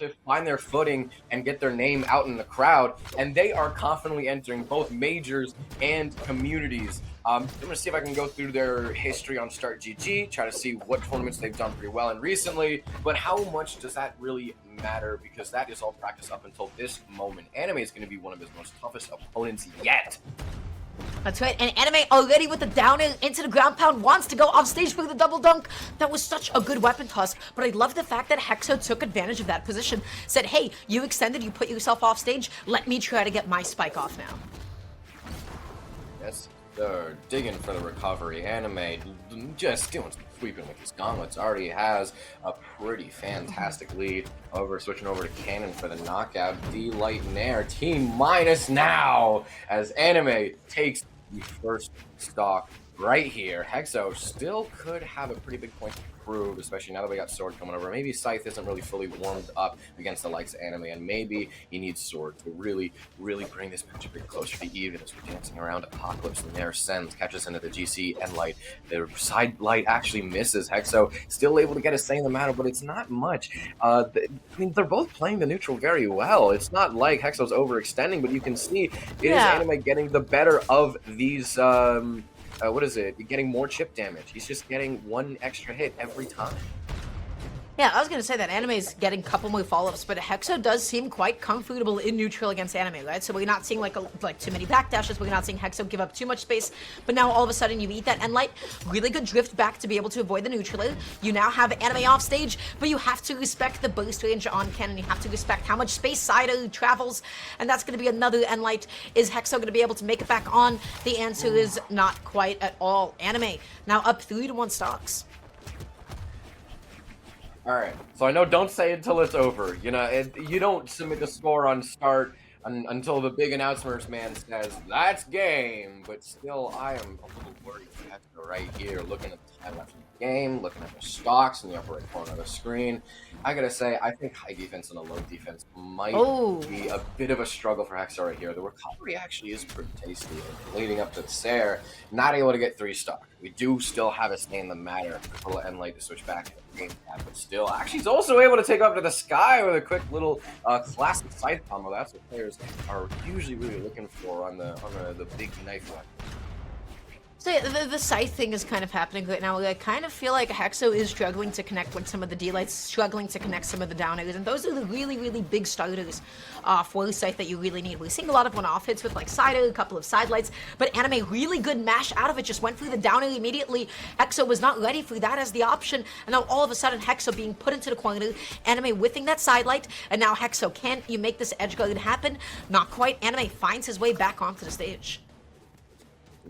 to find their footing and get their name out in the crowd, and they are confidently entering both majors and communities. I'm going to see if I can go through their history on Start GG, try to see what tournaments they've done pretty well in recently, but how much does that really matter? Because that is all practice up until this moment. Anime is going to be one of his most toughest opponents yet. That's right, and Anime already with the down air into the ground pound wants to go off stage for the double dunk. That was such a good weapon toss, but I love the fact that Hexo took advantage of that position. Said, hey, you extended, you put yourself off stage, let me try to get my spike off now. Yes, they're digging for the recovery. Anime just doing some sweeping with his gauntlets. Already has a pretty fantastic lead. Switching over to Cannon for the knockout. D-Light Nair, T- now as Anime takes the first stock right here. Hexo still could have a pretty big point to prove, especially now that we got Sword coming over. Maybe Scythe isn't really fully warmed up against the likes of Anime, and maybe he needs Sword to really bring this match a bit closer to even as we're dancing around. Apocalypse and Nair sends, catches into the GC and Light. The side Light actually misses. Hexo still able to get a say in the matter, but it's not much. I mean, they're both playing the neutral very well. It's not like Hexo's overextending, but you can see it is Anime getting the better of these what is it? You're getting more chip damage. He's just getting one extra hit every time. Yeah, I was going to say that Anime is getting a couple more follow-ups, but Hexo does seem quite comfortable in neutral against Anime, right? So we're not seeing like too many backdashes, we're not seeing Hexo give up too much space, but now all of a sudden you eat that end light, really good drift back to be able to avoid the neutral. You now have Anime off stage, but you have to respect the burst range on Cannon, you have to respect how much space Sido travels, and that's going to be another end light. Is Hexo going to be able to make it back on? The answer is not quite at all. Anime now up 3-1 stocks. All right, so I know don't say it until it's over. You know, you don't submit the score on start until the big announcement man says, that's game. But still, I am a little worried for Hexo right here, looking at the time left in the game, looking at the stocks in the upper right corner of the screen. I gotta say, I think high defense and a low defense might be a bit of a struggle for Hexo right here. The recovery actually is pretty tasty. Leading up to the Sair, not able to get 3 stock. We do still have a stay in the matter for end light to switch back to the game tab, but still, actually, he's also able to take up to the sky with a quick little classic side combo. That's what players are usually really looking for on the big knife weapon. So yeah, the Scythe thing is kind of happening right now. I kind of feel like Hexo is struggling to connect with some of the D-Lights, struggling to connect some of the down airs, and those are the really big starters for the Scythe that you really need. We're seeing a lot of one-off hits with like Sido, a couple of side lights, but Anime really good mash out of it, just went through the down air immediately. Hexo was not ready for that as the option, and now all of a sudden Hexo being put into the corner, Anime whiffing that side light, and now Hexo, can you make this edge guard happen? Not quite. Anime finds his way back onto the stage.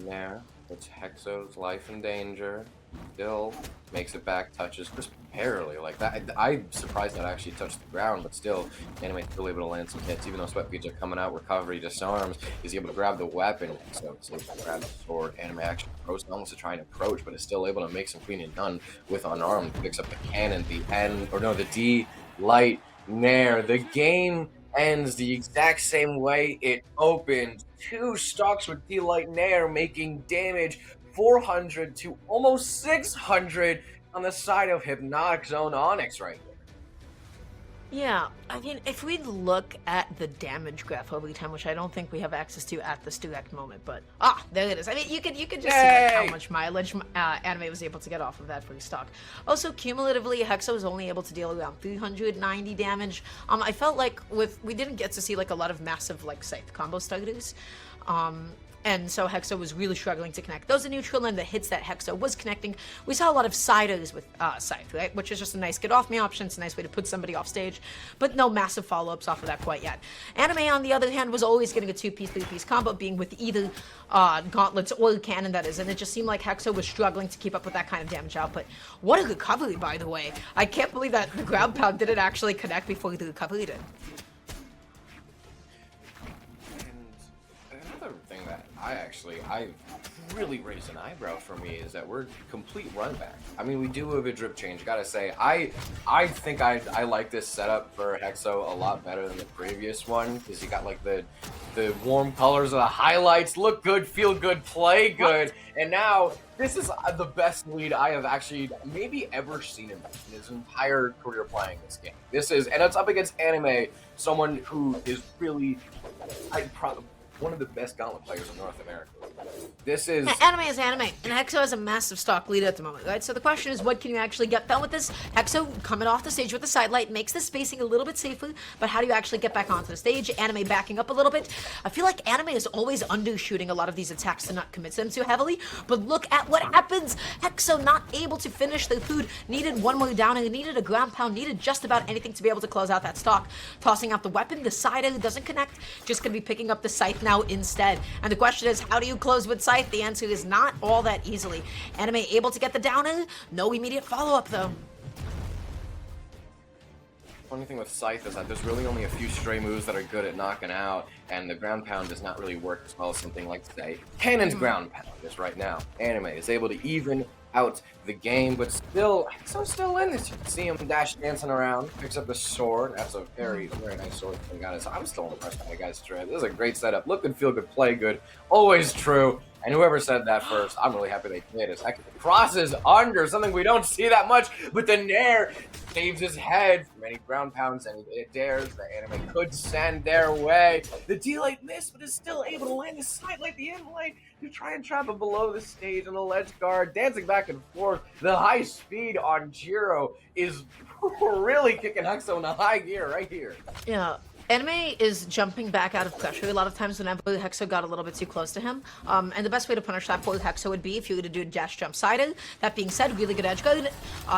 Yeah. It's Hexo's life in danger. Still makes it back, touches just barely like that. I'm surprised that actually touched the ground, but still, Anime still able to land some hits. Even though sweat beads are coming out, recovery, disarms, he's able to grab the weapon. So he's able to grab the sword. Anime actually approach, almost to try and approach, but is still able to make some clean and done with unarmed. Picks up the cannon, the D-Light Nair. The game ends the exact same way it opened. 2 stocks with D-Light Nair making damage 400 to almost 600 on the side of Hypnotic Zone Onyx right here. Yeah, I mean, if we look at the damage graph over time, which I don't think we have access to at this direct moment, but there it is. I mean, you could just see like, how much mileage Anime was able to get off of that free stock. Also, cumulatively, Hexo was only able to deal around 390 damage. I felt like we didn't get to see like a lot of massive like Scythe combo starters. And so Hexo was really struggling to connect. Those are neutral, and the hits that Hexo was connecting, we saw a lot of siders with Scythe, right? Which is just a nice get off me option. It's a nice way to put somebody off stage, but no massive follow-ups off of that quite yet. Anime, on the other hand, was always getting a 2-piece, 3-piece combo, being with either gauntlets or cannon, that is, and it just seemed like Hexo was struggling to keep up with that kind of damage output. What a recovery, by the way. I can't believe that the ground pound didn't actually connect before the recovery did. I really raised an eyebrow for me is that we're complete run back. I mean, we do have a drip change. Gotta say, I think I like this setup for Hexo a lot better than the previous one because you got like the warm colors of the highlights, look good, feel good, play good, and now this is the best lead I have actually maybe ever seen in his entire career playing this game. This is, and it's up against Anime, someone who is really, one of the best Gauntlet players in North America. This is... Anime is anime, and Hexo has a massive stock lead at the moment, right? So the question is, what can you actually get done with this? Hexo coming off the stage with the sidelight makes the spacing a little bit safer, but how do you actually get back onto the stage? Anime backing up a little bit. I feel like Anime is always undershooting a lot of these attacks to not commit them too heavily, but look at what happens! Hexo not able to finish the food, needed one more down, and needed a ground pound, needed just about anything to be able to close out that stock. Tossing out the weapon, the side doesn't connect, just gonna be picking up the scythe now instead. And the question is, how do you close with scythe? The answer is not all that easily. Anime able to get the down in, no immediate follow-up though. Funny thing with Scythe is that there's really only a few stray moves that are good at knocking out, and the ground pound does not really work as well as something like, say, Cannon's ground pound is right now. Anime is able to even out the game, but still, Hexo's still in this. You can see him dash dancing around, picks up the sword. That's a very, very nice sword from the guy. So I'm still impressed by the guy's strength. This is a great setup. Look good, feel good, play good. Always true. And whoever said that first, I'm really happy they did. It's actually crosses under, something we don't see that much, but the Nair saves his head from any ground pounds, and it dares. The Anime could send their way. The D-Light missed, but is still able to land the side like the in-light to try and trap it below the stage on the ledge guard, dancing back and forth. The high speed on Jiro is really kicking Hexo in a high gear right here. Yeah. Anime is jumping back out of pressure a lot of times whenever Hexo got a little bit too close to him. And the best way to punish that for Hexo would be if you were to do a dash jump sided. That being said, really good edge guard.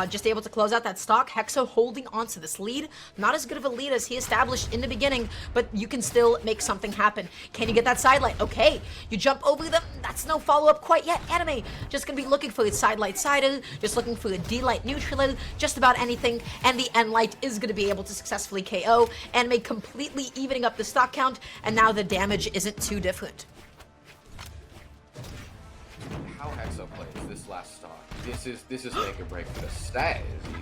Just able to close out that stock. Hexo holding on to this lead. Not as good of a lead as he established in the beginning, but you can still make something happen. Can you get that sidelight? Okay. You jump over them. That's no follow-up quite yet. Anime just gonna be looking for a sidelight sided, just looking for a D-light neutral, just about anything. And the N-light is gonna be able to successfully KO. Anime completely evening up the stock count, and now the damage isn't too different. How Hexo plays this last stock, this is make or break for the set.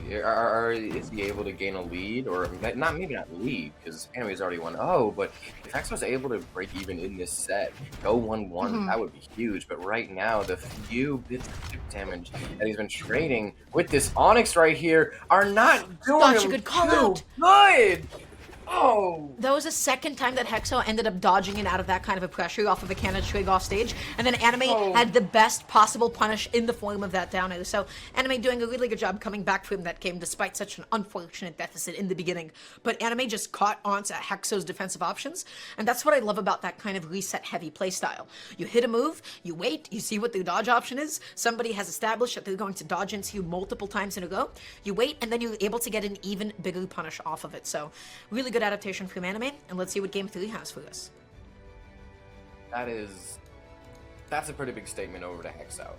Is he able to gain a lead, or maybe not lead because Anime's already 1-0, but if Hexo's able to break even in this set, go 1-1, that would be huge. But right now, the few bits of damage that he's been trading with this Onyx right here are not doing Such a good call out. Good. Oh! That was the second time that Hexo ended up dodging in out of that kind of a pressure off of a cannon trig off stage, and then Anime had the best possible punish in the form of that down air. So Anime doing a really good job coming back from that game despite such an unfortunate deficit in the beginning. But Anime just caught on to Hexo's defensive options, and that's what I love about that kind of reset heavy playstyle. You hit a move, you wait, you see what the dodge option is, somebody has established that they're going to dodge into you multiple times in a row, you wait, and then you're able to get an even bigger punish off of it. So really good adaptation from Anime, and let's see what Game 3 has for us. That's a pretty big statement over to Hexo.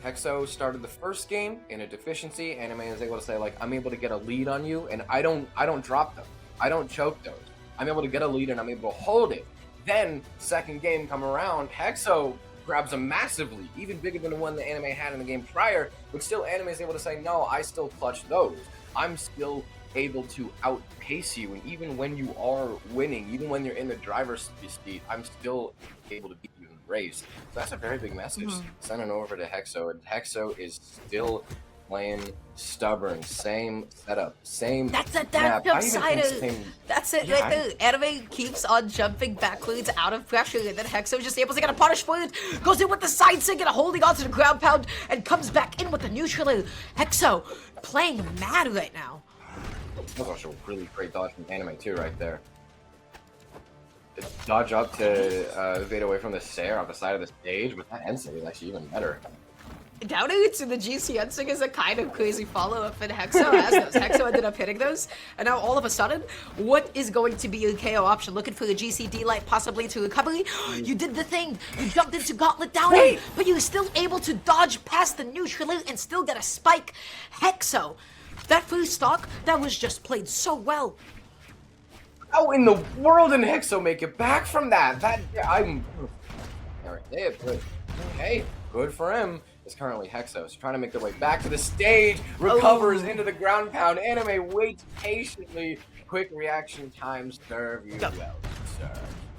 Hexo started the first game in a deficiency. Anime is able to say, like, I'm able to get a lead on you, and I don't drop them. I don't choke those. I'm able to get a lead, and I'm able to hold it. Then, second game come around, Hexo grabs a massive lead, even bigger than the one that Anime had in the game prior, but still Anime is able to say, no, I still clutch those. I'm still able to outpace you, and even when you are winning, even when you're in the driver's seat, I'm still able to beat you in the race. So that's a very big message sending over to Hexo, and Hexo is still playing stubborn, same setup, same That's a map. dash side. That's it right there. Anime keeps on jumping backwards out of pressure, and then Hexo is just able to get a punish for it, goes in with the side sig and holding on to the ground pound, and comes back in with the neutral. Hexo playing mad right now. That was also a really great dodge from Anime too, right there. Dodge up to evade away from the stair off the side of the stage, but that end save is actually even better. Down to the GC ending is a kind of crazy follow-up, and Hexo has those. Hexo ended up hitting those, and now all of a sudden, what is going to be a KO option? Looking for the GC D-Light possibly to recovery. You did the thing. You jumped into Gauntlet down A, but you were still able to dodge past the neutral and still get a spike. Hexo, that first stock, that was just played so well. How in the world did Hexo make it back from that? our hit, but hey, good for him. It's currently Hexos trying to make their way back to the stage, recovers into the ground pound. Anime waits patiently. Quick reaction time, serve you well, sir.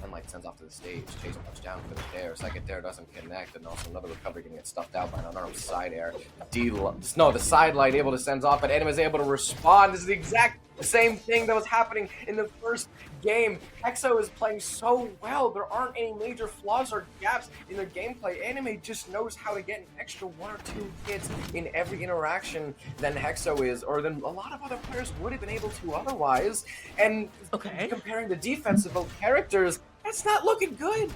And like sends off to the stage, chase touchdown for the dare. Second dare doesn't connect, and also another recovery can get stuffed out by an unarmed side air. The side light able to send off, but Anime is able to respond. This is the exact same thing that was happening in the first game. Hexo is playing so well. There aren't any major flaws or gaps in their gameplay. Anime just knows how to get an extra 1 or 2 hits in every interaction than Hexo is, or than a lot of other players would have been able to otherwise. And comparing the defense of both characters, that's not looking good.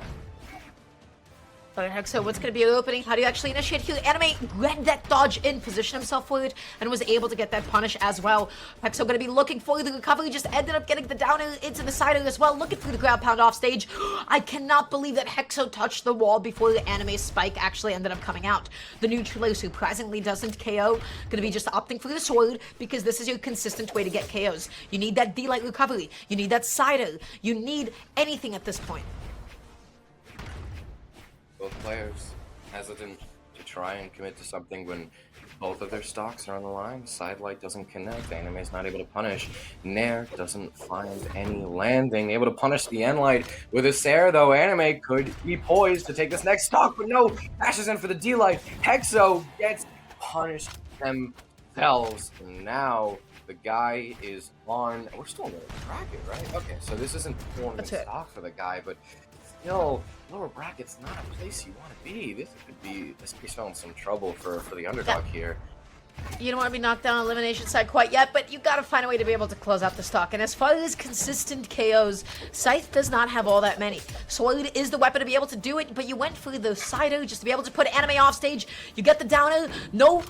Alright, Hexo, what's going to be the opening? How do you actually initiate heal? Anime read that dodge in, positioned himself for it, and was able to get that punish as well. Hexo going to be looking for the recovery, just ended up getting the down air into the side air as well, looking through the ground pound off stage. I cannot believe that Hexo touched the wall before the anime spike actually ended up coming out. The neutral surprisingly doesn't KO. Going to be just opting for the sword, because this is your consistent way to get KOs. You need that D-light recovery. You need that side air. You need anything at this point. Both players hesitant to try and commit to something when both of their stocks are on the line. Sidelight doesn't connect. Anime is not able to punish. Nair doesn't find any landing. Able to punish the N-Light with a Sarah, though. Anime could be poised to take this next stock, but no. Dashes in for the D-Light. Hexo gets punished themselves. And now the guy is on... We're still in the bracket, right? Okay, so this isn't tournament stock for the guy, but... Still, lower bracket's not a place you want to be. This could be spelling some trouble for the underdog here. You don't want to be knocked down on elimination side quite yet, but you got to find a way to be able to close out the stock. And as far as consistent KOs, Scythe does not have all that many. Sword is the weapon to be able to do it, but you went for the side air just to be able to put anime off stage. You get the down air. No.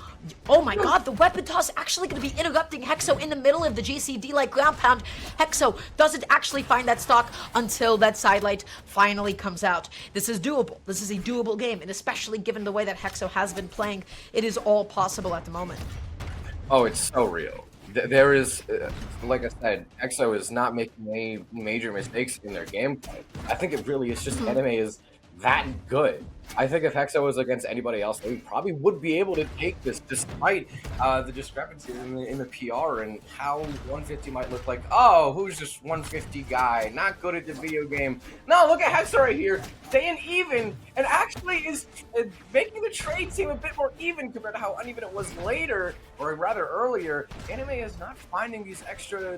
Oh my god, the weapon toss actually going to be interrupting Hexo in the middle of the GCD like ground pound. Hexo doesn't actually find that stock until that side light finally comes out. This is doable. This is a doable game, and especially given the way that Hexo has been playing, it is all possible at the moment. Oh, it's so real. There is, like I said, Hexo is not making any major mistakes in their gameplay. I think it really is just anime is that good. I think if Hexo was against anybody else, they probably would be able to take this, despite the discrepancies in the PR and how 150 might look like. Oh, who's this 150 guy? Not good at the video game. No, look at Hexo right here, staying even, and actually is making the trade seem a bit more even compared to how uneven it was later, or rather earlier. Anime is not finding these extra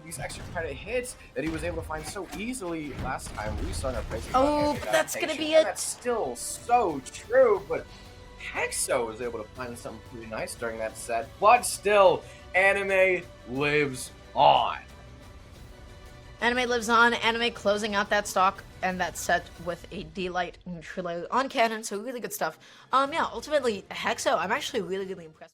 kind of hits that he was able to find so easily last time. We saw our places. Oh, that's gonna be it. That's still so true, but Hexo was able to find something pretty nice during that set, but still, anime lives on. Anime lives on, anime closing out that stock and that set with a D-Light neutral on cannon, so really good stuff. Yeah, ultimately, Hexo, I'm actually really impressed.